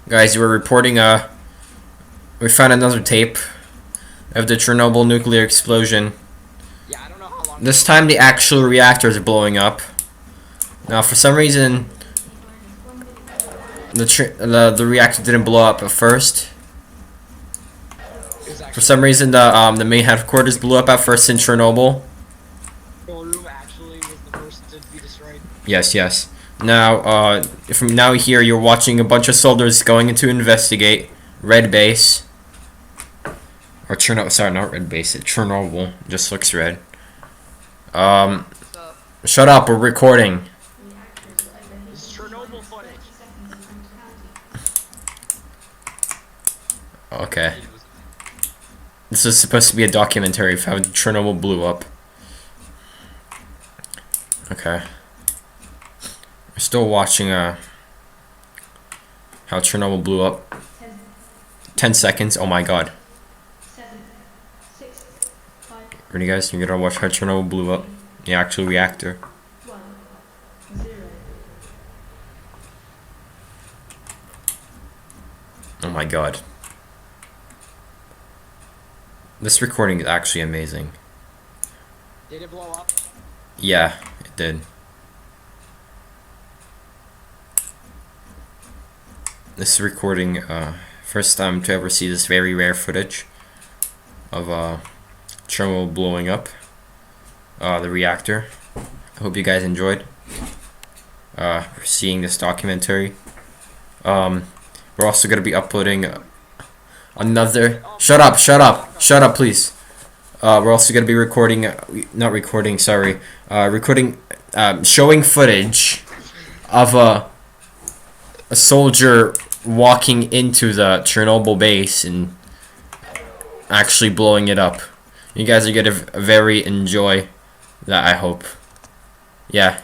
Guys, we're reporting we found another tape of the Chernobyl nuclear explosion. Yeah, I don't know how long. This time the actual reactor is blowing up. Now for some reason the reactor didn't blow up at first. For some reason the main headquarters blew up at first in Chernobyl. The room actually was the first to be destroyed. Yes. Now from now here you're watching a bunch of soldiers going in to investigate Red Base. Or Chernobyl, sorry, not Red Base, Chernobyl. Just looks red. Shut up, we're recording. It's Chernobyl footage. Okay. This is supposed to be a documentary of how Chernobyl blew up. Okay. We're still watching how Chernobyl blew up. 10 seconds, oh my god. Ready guys, you're gonna watch how Chernobyl blew up. The actual reactor. Oh my god. This recording is actually amazing. Did it blow up? Yeah, it did. This recording, first time to ever see this very rare footage of Chernobyl blowing up the reactor. I hope you guys enjoyed seeing this documentary. We're also going to be uploading another... Shut up, please. We're also going to be recording... showing footage of a soldier walking into the Chernobyl base and actually blowing it up. You guys are going to very enjoy that, I hope. Yeah.